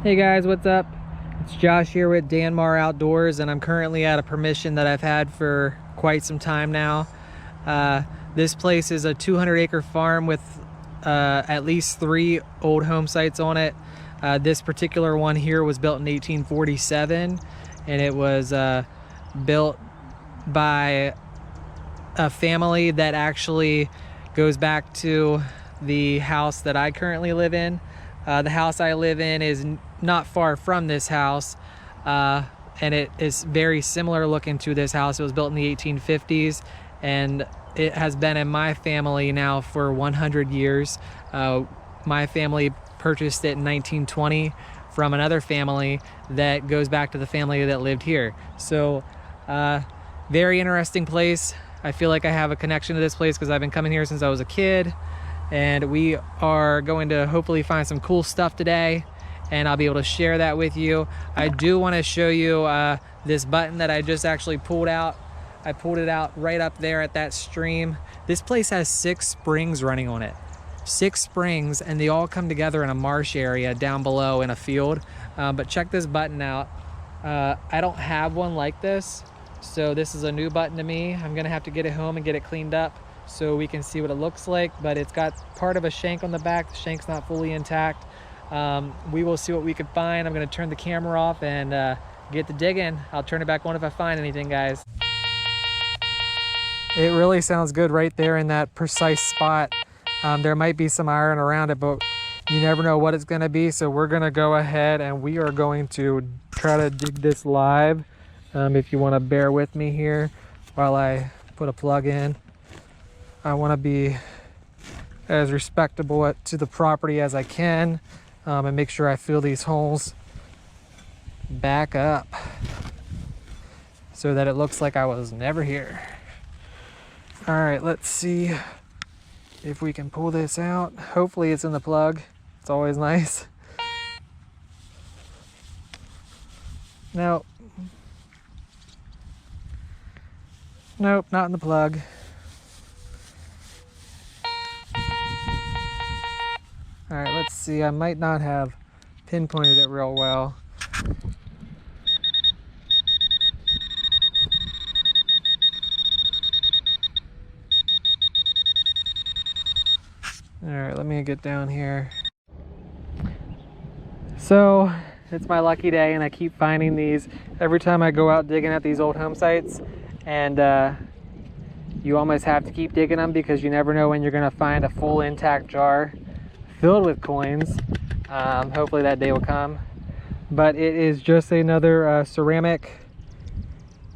Hey guys, what's up? It's Josh here with Danmar Outdoors, and I'm currently at a permission that I've had for quite some time now. This place is a 200-acre farm with at least 3 old home sites on it. This particular one here was built in 1847, and it was built by a family that actually goes back to the house that I currently live in. The house I live in is not far from this house, and it is very similar looking to this house. It was built in the 1850s, and it has been in my family now for 100 years. My family purchased it in 1920 from another family that goes back to the family that lived here. So very interesting place. I feel like I have a connection to this place because I've been coming here since I was a kid, and we are going to hopefully find some cool stuff today, and I'll be able to share that with you. I do want to show you this button that I just actually pulled out. I pulled it out right up there at that stream. This place has 6 springs running on it. 6 springs, and they all come together in a marsh area down below in a field. But check this button out. I don't have one like this, so this is a new button to me. I'm gonna have to get it home and get it cleaned up so we can see what it looks like, but it's got part of a shank on the back. The shank's not fully intact. We will see what we can find. I'm gonna turn the camera off and get to digging. I'll turn it back on if I find anything, guys. It really sounds good right there in that precise spot. There might be some iron around it, but you never know what it's gonna be. So we're gonna go ahead and we are going to try to dig this live. If you wanna bear with me here while I put a plug in. I wanna be as respectable to the property as I can, and make sure I fill these holes back up so that it looks like I was never here. All right, let's see if we can pull this out. Hopefully it's in the plug. It's always nice. Nope. Nope, not in the plug. All right, let's see. I might not have pinpointed it real well. All right, let me get down here. So it's my lucky day, and I keep finding these every time I go out digging at these old home sites. And you almost have to keep digging them because you never know when you're gonna find a full intact jar filled with coins. Hopefully that day will come. But it is just another ceramic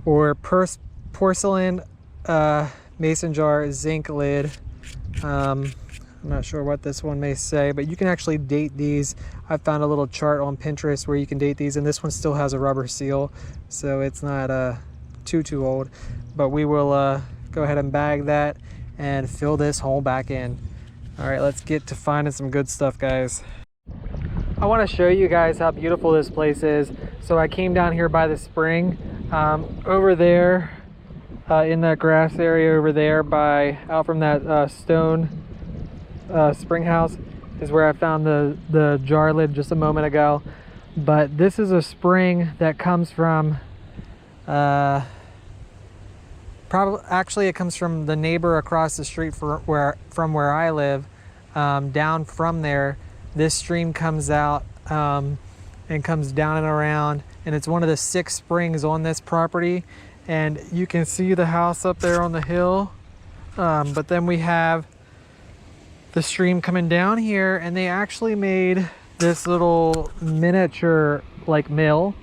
or porcelain mason jar zinc lid. I'm not sure what this one may say, but you can actually date these. I found a little chart on Pinterest where you can date these, and this one still has a rubber seal, so it's not too old. But we will go ahead and bag that and fill this hole back in. All right, let's get to finding some good stuff, guys. I want to show you guys how beautiful this place is. So I came down here by the spring. Over there in that grass area over there out from that stone spring house is where I found the jar lid just a moment ago. But this is a spring that comes from actually it comes from the neighbor across the street from where I live. Down from there, this stream comes out and comes down and around, and it's one of the 6 springs on this property. And you can see the house up there on the hill, but then we have the stream coming down here, and they actually made this little miniature like mill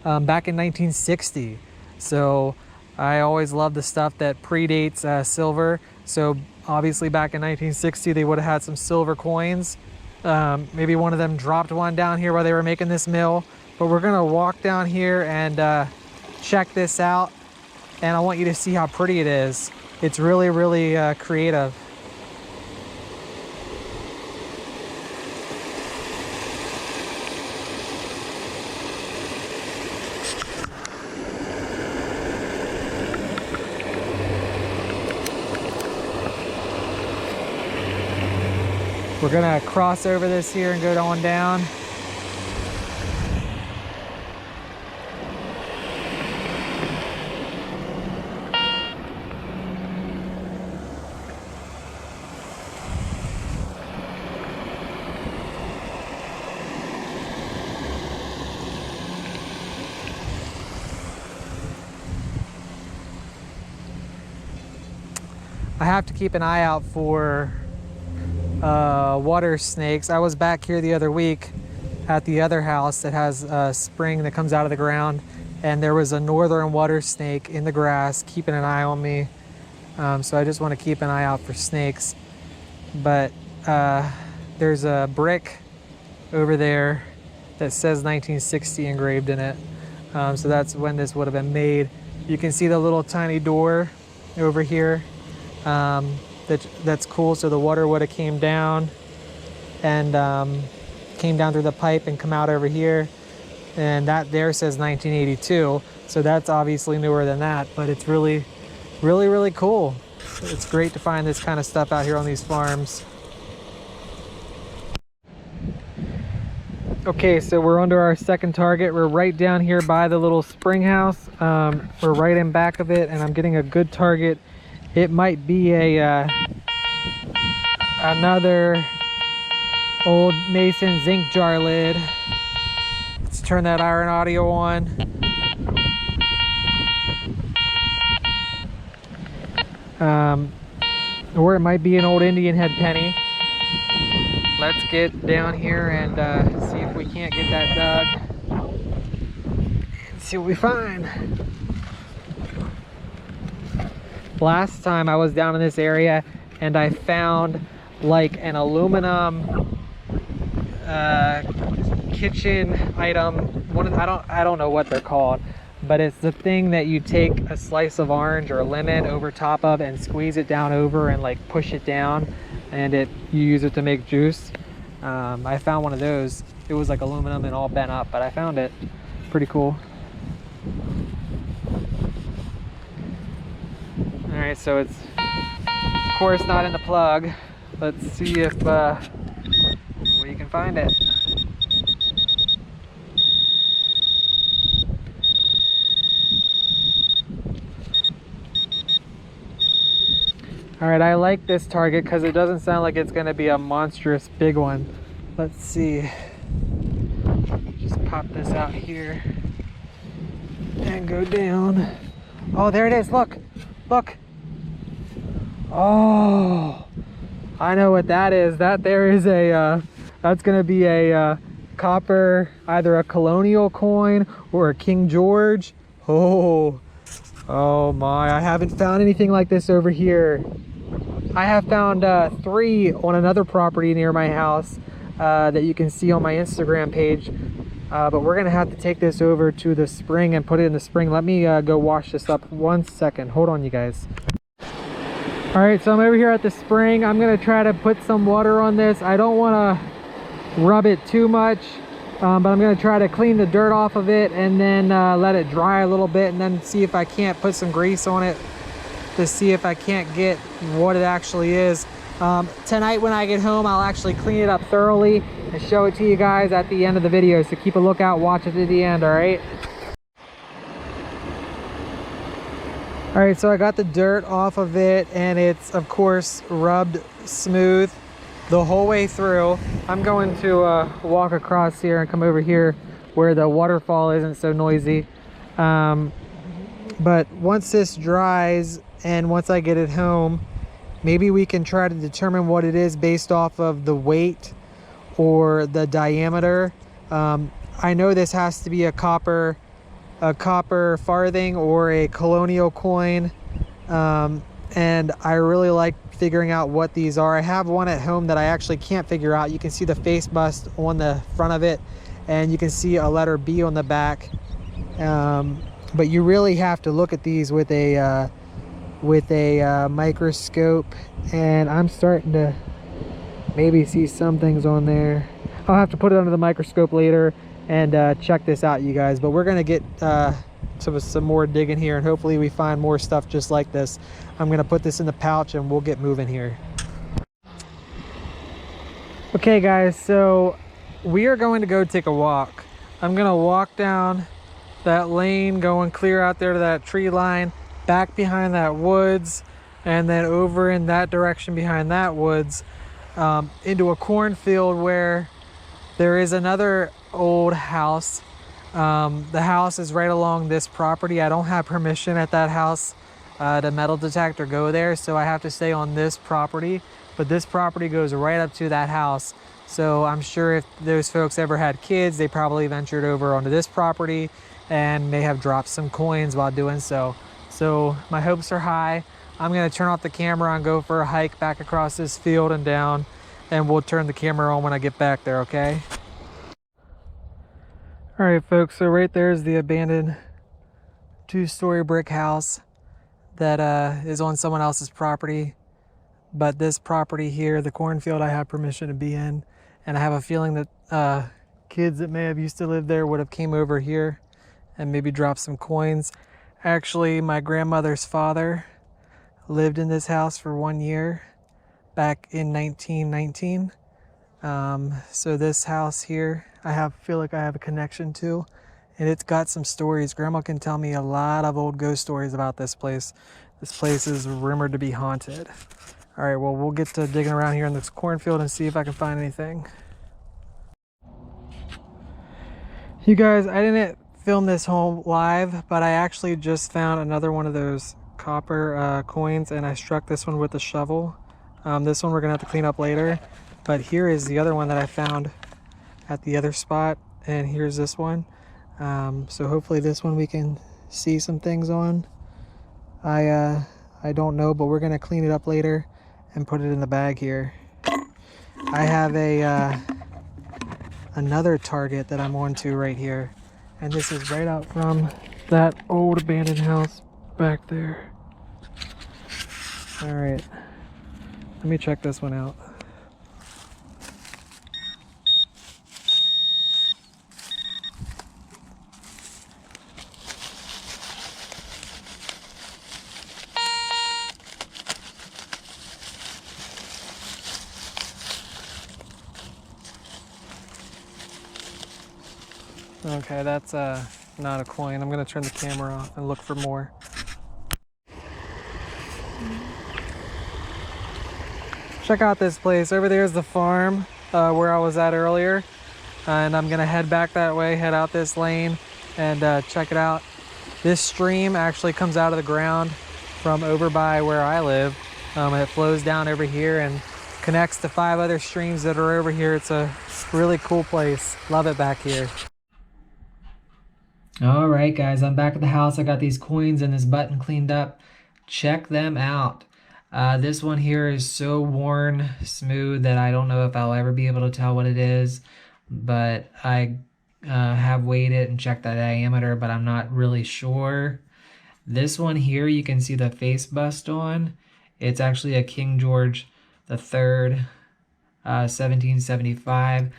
back in 1960. So I always love the stuff that predates silver. So obviously back in 1960 they would have had some silver coins. Maybe one of them dropped one down here while they were making this mill. But we're gonna walk down here and check this out, and I want you to see how pretty it is. It's really creative. We're gonna cross over this here and go on down. I have to keep an eye out for water snakes. I was back here the other week at the other house that has a spring that comes out of the ground, and there was a northern water snake in the grass keeping an eye on me. So I just want to keep an eye out for snakes. But there's a brick over there that says 1960 engraved in it. So that's when this would have been made. You can see the little tiny door over here. That's cool. So the water would have came down and came down through the pipe and come out over here. And that there says 1982. So that's obviously newer than that, but it's really, really, really cool. It's great to find this kind of stuff out here on these farms. Okay, so we're under our second target. We're right down here by the little spring house. We're right in back of it, and I'm getting a good target. It might be a another old Mason zinc jar lid. Let's turn that iron audio on. Or it might be an old Indian head penny. Let's get down here and see if we can't get that dug and see what we find. Last time I was down in this area and I found like an aluminum kitchen item. I don't know what they're called, but it's the thing that you take a slice of orange or a lemon over top of and squeeze it down over and like push it down, and you use it to make juice. I found one of those. It was like aluminum and all bent up, but I found it. Pretty cool. All right, so it's of course not in the plug. Let's see if we can find it. All right, I like this target because it doesn't sound like it's going to be a monstrous big one. Let's see. Just pop this out here and go down. Oh, there it is. Look, look. Oh, I know what that is. That there is that's going to be a copper, either a colonial coin or a King George. Oh my, I haven't found anything like this over here. I have found 3 on another property near my house that you can see on my Instagram page. But we're gonna have to take this over to the spring and put it in the spring. Let me go wash this up 1 second. Hold on, you guys. All right, so I'm over here at the spring. I'm gonna try to put some water on this. I don't wanna rub it too much, but I'm gonna try to clean the dirt off of it and then let it dry a little bit, and then see if I can't put some grease on it to see if I can't get what it actually is. Tonight when I get home, I'll actually clean it up thoroughly and show it to you guys at the end of the video, so keep a lookout, watch it to the end. All right, so I got the dirt off of it, and it's of course rubbed smooth the whole way through. I'm going to walk across here and come over here where the waterfall isn't so noisy. But once this dries and once I get it home, maybe we can try to determine what it is based off of the weight or the diameter. I know this has to be a copper farthing or a colonial coin, and I really like figuring out what these are. I have one at home that I actually can't figure out. You can see the face bust on the front of it, and you can see a letter B on the back. But you really have to look at these with a microscope, and I'm starting to maybe see some things on there. I'll have to put it under the microscope later and check this out, you guys. But we're gonna get some more digging here, and hopefully we find more stuff just like this. I'm gonna put this in the pouch and we'll get moving here. Okay guys, so we are going to go take a walk. I'm gonna walk down that lane, going clear out there to that tree line, back behind that woods, and then over in that direction behind that woods, into a cornfield where there is another old house. The house is right along this property. I don't have permission at that house the metal detector go there, so I have to stay on this property. But this property goes right up to that house. So I'm sure if those folks ever had kids, they probably ventured over onto this property and may have dropped some coins while doing so. So my hopes are high. I'm gonna turn off the camera and go for a hike back across this field and down, and we'll turn the camera on when I get back there, okay? All right, folks, so right there is the abandoned 2-story brick house that is on someone else's property. But this property here, the cornfield, I have permission to be in, and I have a feeling that kids that may have used to live there would have came over here and maybe dropped some coins. Actually, my grandmother's father lived in this house for 1 year back in 1919. So this house here, I feel like I have a connection to, and it's got some stories. Grandma can tell me a lot of old ghost stories about this place. This place is rumored to be haunted. All right, well, we'll get to digging around here in this cornfield and see if I can find anything. You guys, I didn't film this home live, but I actually just found another one of those copper coins, and I struck this one with a shovel. This one we're gonna have to clean up later, but here is the other one that I found at the other spot, and here's this one. So hopefully this one we can see some things on. I don't know, but we're gonna clean it up later and put it in the bag here. I have another target that I'm on to right here, and this is right out from that old abandoned house back there. All right, let me check this one out. Okay, that's not a coin. I'm gonna turn the camera off and look for more. Check out this place. Over there is the farm where I was at earlier. And I'm gonna head back that way, head out this lane, and check it out. This stream actually comes out of the ground from over by where I live. It flows down over here and connects to 5 other streams that are over here. It's a really cool place. Love it back here. All right, guys, I'm back at the house. I got these coins and this button cleaned up. Check them out. This one here is so worn smooth that I don't know if I'll ever be able to tell what it is, but I have weighed it and checked the diameter, but I'm not really sure. This one here, you can see the face bust on. It's actually a King George III, 1775.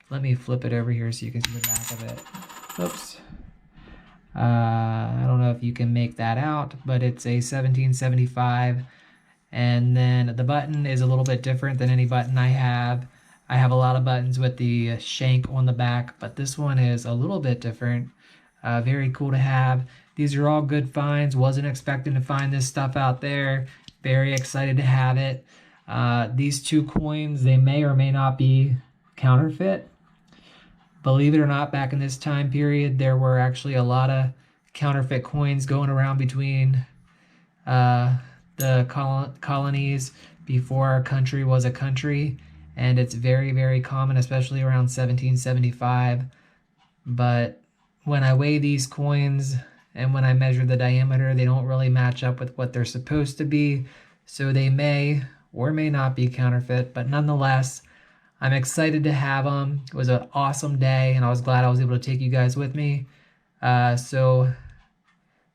Let me flip it over here so you can see the back of it. Oops. I don't know if you can make that out, but it's a 1775. And then the button is a little bit different than any button I have. I have a lot of buttons with the shank on the back, but this one is a little bit different. Very cool to have. These are all good finds. Wasn't expecting to find this stuff out there. Very excited to have it. These 2 coins, they may or may not be counterfeit. Believe it or not, back in this time period, there were actually a lot of counterfeit coins going around between the colonies before our country was a country, and it's very, very common, especially around 1775. But when I weigh these coins and when I measure the diameter, they don't really match up with what they're supposed to be, so they may or may not be counterfeit, but nonetheless, I'm excited to have them. It was an awesome day, and I was glad I was able to take you guys with me. So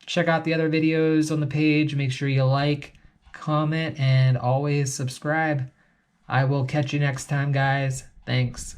check out the other videos on the page. Make sure you like, comment, and always subscribe. I will catch you next time, guys. Thanks.